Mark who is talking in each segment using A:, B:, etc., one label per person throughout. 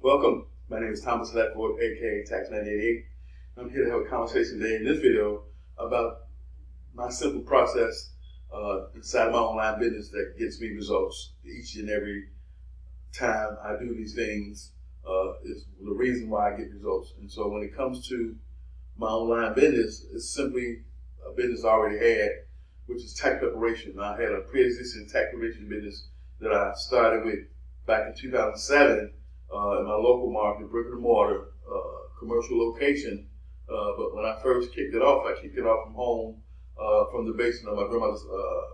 A: Welcome. My name is Thomas LEDFORD, aka Tax 988. I'm here to have a conversation today in this video about my simple process inside my online business that gets me results each and every time I do these things. Is the reason why I get results. And so when it comes to my online business, it's simply a business I already had, which is tax preparation. I had a pre-existing tax preparation business that I started with back in 2007 in my local market, brick and mortar, commercial location. But when I first kicked it off, I kicked it off from home, from the basement of my grandmother's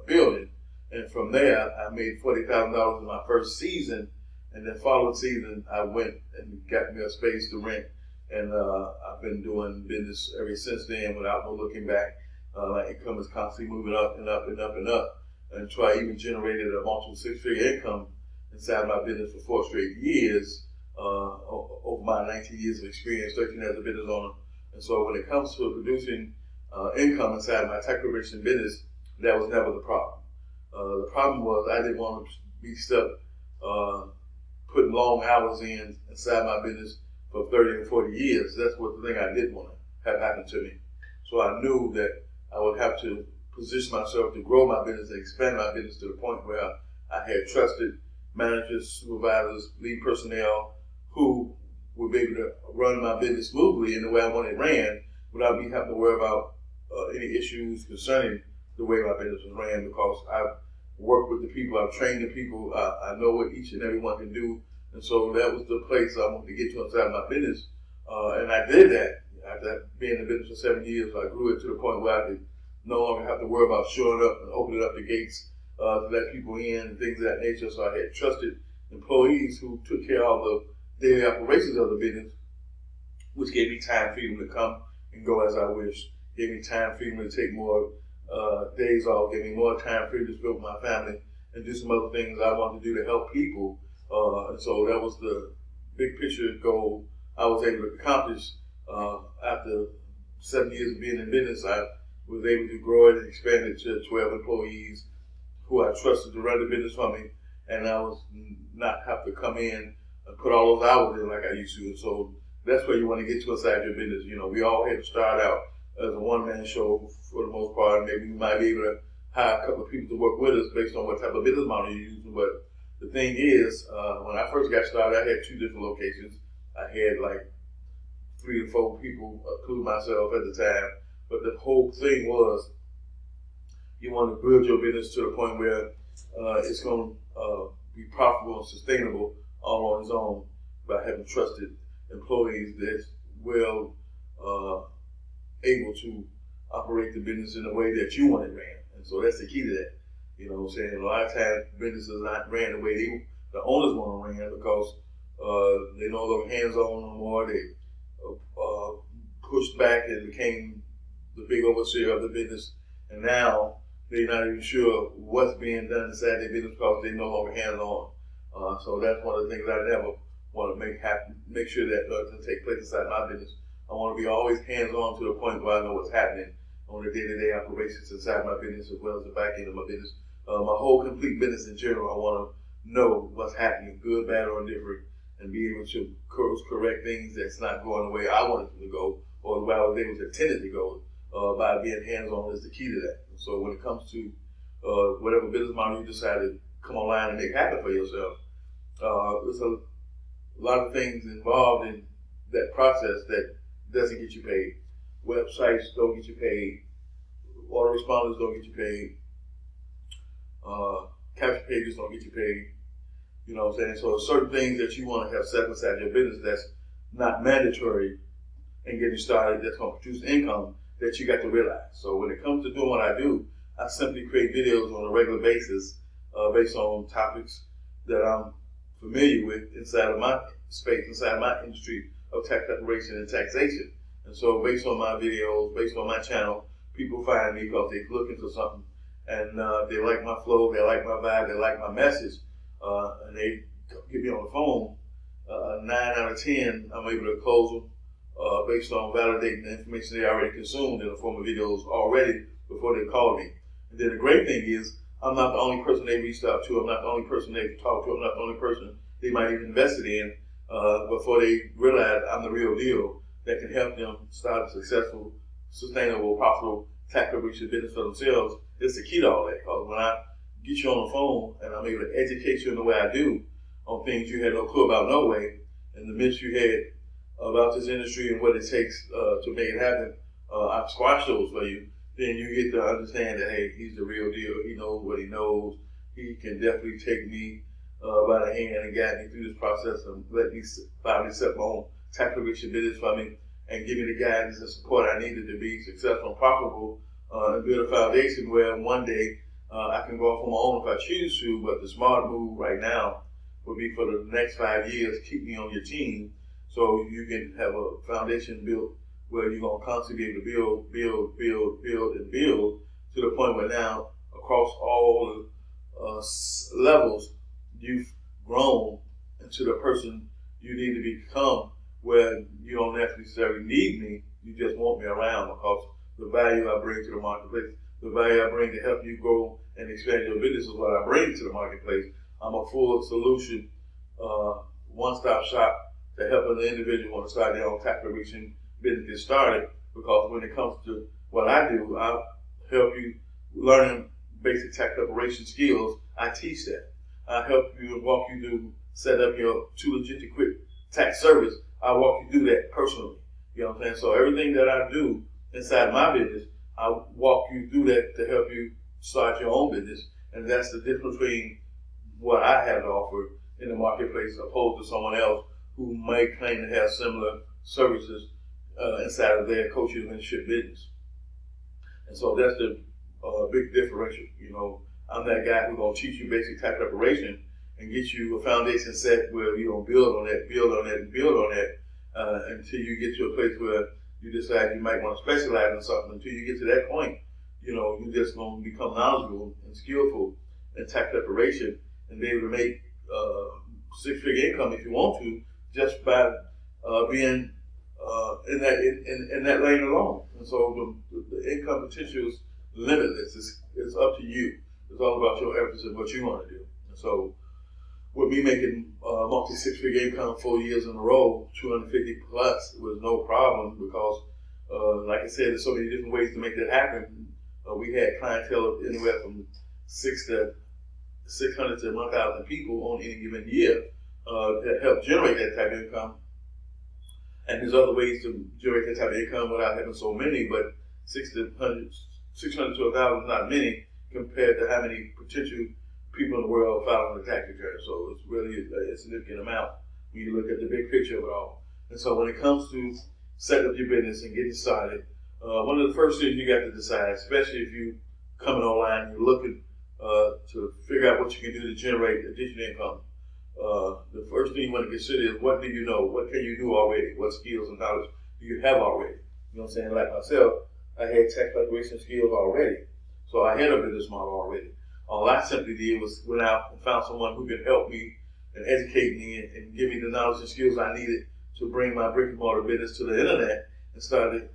A: building. And from there, I made $40,000 in my first season. And then following season, I went and got me a space to rent. And I've been doing business ever since then without no looking back. My income is constantly moving up and up and up and up. And so I even generated a multiple six-figure income inside my business for 4 straight years, over my 19 years of experience, 13 as a business owner. And so when it comes to producing income inside my tax preparation business, that was never the problem. The problem was I didn't want to be stuck putting long hours inside my business for 30 and 40 years. That's what the thing I didn't want to have happen to me. So I knew that I would have to position myself to grow my business and expand my business to the point where I had trusted managers, supervisors, lead personnel who would be able to run my business smoothly in the way I wanted it ran without me having to worry about any issues concerning the way my business was ran, because I've worked with the people, I've trained the people, I know what each and every one can do. And so that was the place I wanted to get to inside my business. And I did that. After being in the business for 7 years, I grew it to the point where I could no longer have to worry about showing up and opening up the gates to let people in and things of that nature. So I had trusted employees who took care of the daily operations of the business, which gave me time freedom to come and go as I wished, gave me time freedom to take more days off, gave me more time freedom to spend with my family and do some other things I wanted to do to help people. And so that was the big picture goal I was able to accomplish. After 7 years of being in business, I was able to grow it and expand it to 12 employees who I trusted to run the business for me, and I was not have to come in and put all those hours in like I used to. And so that's where you want to get to inside your business. You know, we all had to start out as a one-man show for the most part. Maybe we might be able to hire a couple of people to work with us based on what type of business model you're using. But the thing is, when I first got started, I had 2 different locations. I had like 3 to 4 people, including myself at the time. But the whole thing was, you want to build your business to the point where it's going to be profitable and sustainable all on its own by having trusted employees that's well able to operate the business in the way that you want it ran. And so that's the key to that. You know what I'm saying? A lot of times businesses not ran the way the owners want to run, because they no longer hands-on no more. They pushed back and became the big overseer of the business, and now they're not even sure what's being done inside their business because they're no longer hands-on. So that's one of the things I never want to make sure that doesn't take place inside my business. I want to be always hands-on to the point where I know what's happening on the day-to-day operations inside my business as well as the back end of my business. My whole complete business in general, I want to know what's happening, good, bad, or indifferent, and be able to course correct things that's not going the way I wanted them to go or the way I was able to intend it to go. By being hands-on is the key to that. And so when it comes to whatever business model you decide to come online and make happen for yourself, there's a lot of things involved in that process that doesn't get you paid. Websites don't get you paid. Autoresponders don't get you paid. Capture pages don't get you paid. You know what I'm saying? So there's certain things that you want to have set inside your business that's not mandatory in getting started, that's going to produce income, that you got to realize. So when it comes to doing what I do, I simply create videos on a regular basis based on topics that I'm familiar with inside of my space, inside of my industry of tax preparation and taxation. And so based on my videos, based on my channel, people find me because they're looking for something. And they like my flow, they like my vibe, they like my message. And they get me on the phone. 9 out of 10, I'm able to close them based on validating the information they already consumed in the form of videos already before they call me. And then the great thing is, I'm not the only person they reached out to. I'm not the only person they've talked to. I'm not the only person they might even invested in. before they realize I'm the real deal that can help them start a successful, sustainable, profitable tax preparation business for themselves. It's the key to all that. Because when I get you on the phone and I'm able to educate you in the way I do on things you had no clue about no way, and the myths you had about this industry and what it takes to make it happen, I squash those for you. Then you get to understand that, hey, he's the real deal. He knows what he knows. He can definitely take me by the hand and guide me through this process and let me finally set my own tax preparation business for me and give me the guidance and support I needed to be successful and profitable and build a foundation where one day I can go off on my own if I choose to. But the smart move right now would be for the next 5 years, keep me on your team so you can have a foundation built where you're going to constantly be able to build to the point where now across all levels, you've grown into the person you need to become, where you don't necessarily need me, you just want me around because the value I bring to the marketplace, the value I bring to help you grow and expand your business is what I bring to the marketplace. I'm a full solution, one-stop shop to help an individual want to start their own tax preparation business get started, because when it comes to what I do, I help you learn basic tax preparation skills. I teach that. I help you and walk you through set up your too legit to quit tax service. I walk you through that personally. You know what I'm saying? So everything that I do inside my business, I walk you through that to help you start your own business. And that's the difference between what I have to offer in the marketplace opposed to someone else who may claim to have similar services inside of their coaching and mentorship business. And so that's the big differential. You know, I'm that guy who's going to teach you basic tax preparation and get you a foundation set where you're going to build on that until you get to a place where you decide you might want to specialize in something. Until you get to that point, you know, you're just going to become knowledgeable and skillful in tax preparation and be able to make six-figure income if you want to, just by being in that lane alone. And so the income potential is limitless. It's up to you. It's all about your efforts and what you want to do. And so with me making multi-six-figure income 4 years in a row, 250 plus, was no problem because, like I said, there's so many different ways to make that happen. We had clientele of anywhere from 600 to 1,000 people on any given year that helped generate that type of income. And there's other ways to generate that type of income without having so many, but 600 to 1,000 is not many compared to how many potential people in the world filing the tax return. So it's really a significant amount when you look at the big picture of it all. And so when it comes to setting up your business and getting started, one of the first things you got to decide, especially if you coming online, you're looking to figure out what you can do to generate additional income. The first thing you want to consider is, what do you know? What can you do already? What skills and knowledge do you have already? You know what I'm saying? Like myself, I had tax preparation skills already. So I had a business model already. All I simply did was went out and found someone who could help me and educate me and give me the knowledge and skills I needed to bring my brick and mortar business to the internet, and started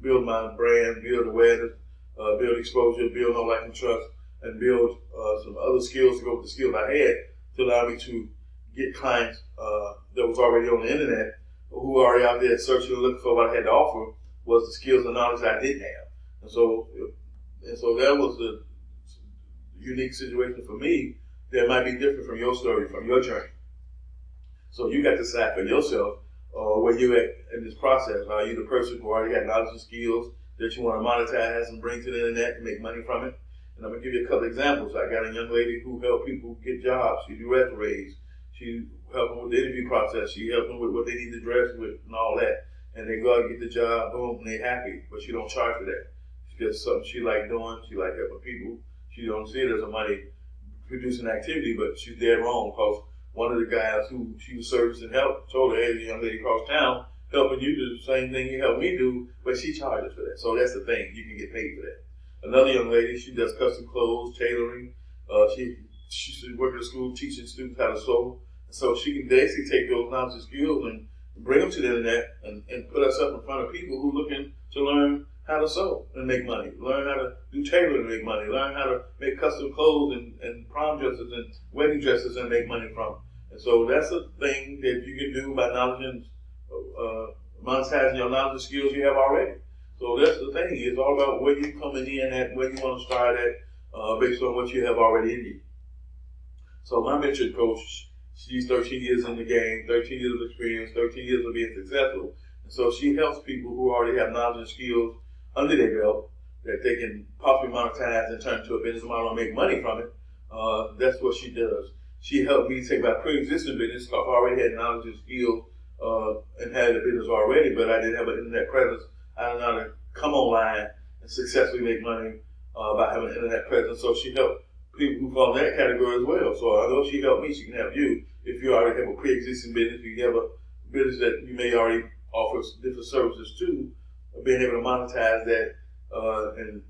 A: build my brand, build awareness, build exposure, build know, like, and trust, and build some other skills to go with the skills I had to allow me to get clients that was already on the internet, who were already out there searching and looking for what I had to offer, was the skills and knowledge I didn't have. And so that was a unique situation for me that might be different from your story, from your journey. So you got to decide for yourself where you at in this process. Are you the person who already got knowledge and skills that you want to monetize and bring to the internet and make money from it? And I'm going to give you a couple examples. I got a young lady who helped people get jobs. She do resumes. She helped them with the interview process. She helped them with what they need to dress with and all that. And they go out and get the job, boom, and they're happy. But she don't charge for that. It's just something she like doing. She like helping people. She don't see it as a money producing activity, but she's dead wrong, because one of the guys who she was servicing help told her, hey, the young lady across town helping you do the same thing you helped me do, but she charges for that. So that's the thing. You can get paid for that. Another young lady, she does custom clothes, tailoring. She's working at school teaching students how to sew. So she can basically take those knowledge and skills and bring them to the internet and put herself in front of people who are looking to learn how to sew and make money, learn how to do tailoring and make money, learn how to make custom clothes and prom dresses and wedding dresses and make money from. And so that's a thing that you can do by knowledge and monetizing your knowledge and skills you have already. So that's the thing. It's all about where you're coming in at, where you want to start at, based on what you have already in you. So my mentoring coach, she's 13 years in the game, 13 years of experience, 13 years of being successful. And so she helps people who already have knowledge and skills under their belt that they can possibly monetize and turn into a business model and make money from it. That's what she does. She helped me take my pre-existing business, because I already had knowledge and skills and had a business already, but I didn't have an internet presence. I didn't know how to come online and successfully make money by having an internet presence. So she helped people who fall in that category as well. So I know she helped me, she can help you. If you already have a pre-existing business, if you have a business that you may already offer different services to, being able to monetize that and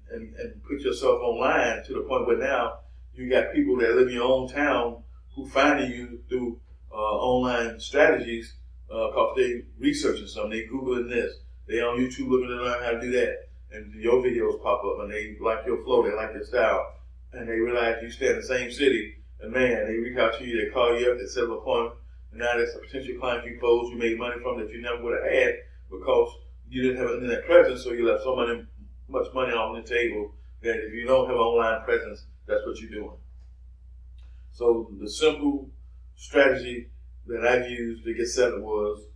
A: put yourself online to the point where now you got people that live in your own town who finding you through online strategies because they researching something, they Googling this, they on YouTube looking to learn how to do that, and your videos pop up and they like your flow, they like your style, and they realize you stay in the same city, and man, they reach out to you, they call you up, they set up an appointment, and now that's a potential client you closed, you made money from that you never would have had because you didn't have an internet presence, so you left so much money on the table that if you don't have an online presence, that's what you're doing. So the simple strategy that I used to get set up was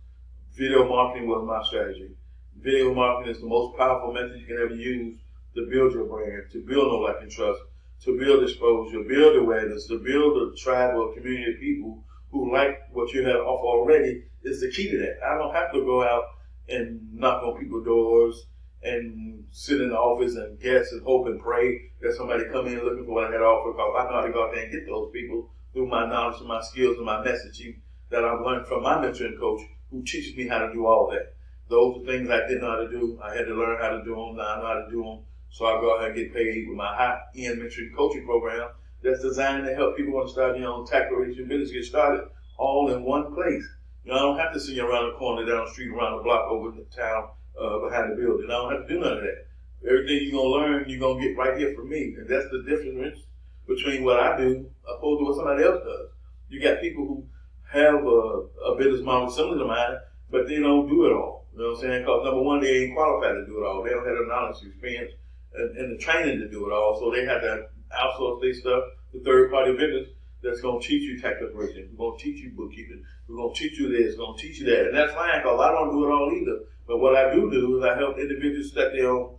A: video marketing was my strategy. Video marketing is the most powerful method you can ever use to build your brand, to build know, like, and trust, to build exposure, build awareness, to build a tribe or community of people who like what you have offer already is the key to that. I don't have to go out and knock on people's doors and sit in the office and guess and hope and pray that somebody come in looking for what I had to offer, because I know how to go out there and get those people through my knowledge and my skills and my messaging that I've learned from my mentoring coach who teaches me how to do all that. Those are things I didn't know how to do. I had to learn how to do them. Now I know how to do them. So I go out and get paid with my high-end mentoring coaching program that's designed to help people want to start their own tax-related business get started all in one place. You know, I don't have to see you around the corner, down the street, around the block, over the town, behind the building. I don't have to do none of that. Everything you're going to learn, you're going to get right here from me. And that's the difference between what I do opposed to what somebody else does. You got people who have a business model similar to mine, but they don't do it all. You know what I'm saying? Because number one, they ain't qualified to do it all. They don't have the knowledge, experience, and the training to do it all. So they have to outsource their stuff to third-party vendors that's going to teach you tax preparation. We're going to teach you bookkeeping. We're going to teach you this. We're going to teach you that. And that's fine, because I don't do it all either. But what I do is I help individuals set their own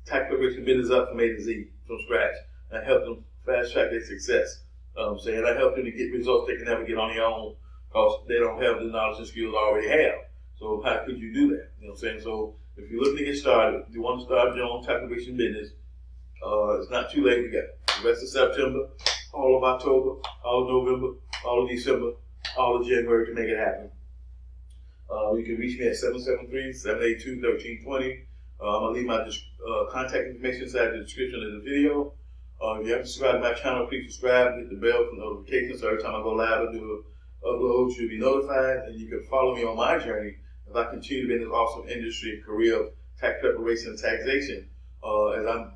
A: tax preparation business up from A to Z, from scratch. I help them fast track their success. I help them to get results they can never get on their own because they don't have the knowledge and skills I already have. So how could you do that? You know what I'm saying? So if you're looking to get started, if you want to start your own tax preparation business, it's not too late. We got the rest of September, all of October, all of November, all of December, all of January to make it happen. You can reach me at 773-782-1320. I'm going to leave my contact information inside the description of the video. If you haven't subscribed to my channel, please subscribe, hit the bell for notifications. So every time I go live and do an upload, you'll be notified. And you can follow me on my journey as I continue to be in this awesome industry and career of tax preparation and taxation. As I'm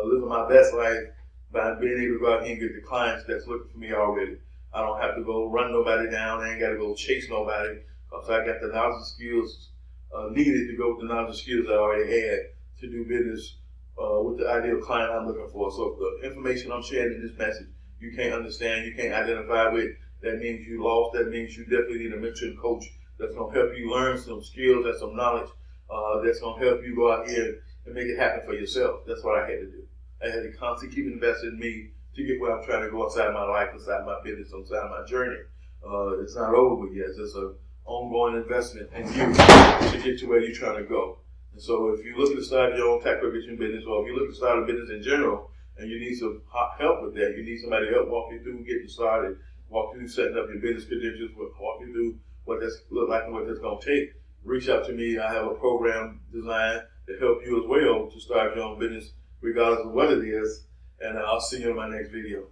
A: living my best life by being able to go out here and get the clients that's looking for me already. I don't have to go run nobody down. I ain't got to go chase nobody. Because I got the knowledge and skills needed to go with the knowledge and skills I already had to do business with the ideal client I'm looking for. So if the information I'm sharing in this message you can't understand, you can't identify with, that means you lost. That means you definitely need a mentoring coach that's going to help you learn some skills and some knowledge that's going to help you go out here and make it happen for yourself. That's what I had to do. I had to constantly keep investing in me to get where I'm trying to go inside my life, inside my business, inside my journey. It's not over with yet. It's an ongoing investment in you to get to where you're trying to go. And so if you're looking to start your own tax preparation business, or if you're looking to start a business in general, and you need some help with that, you need somebody to help walk you through getting started, walk you through setting up your business credentials, walk you through what that's look like and what that's going to take, reach out to me. I have a program designed to help you as well to start your own business, regardless of what it is. And I'll see you in my next video.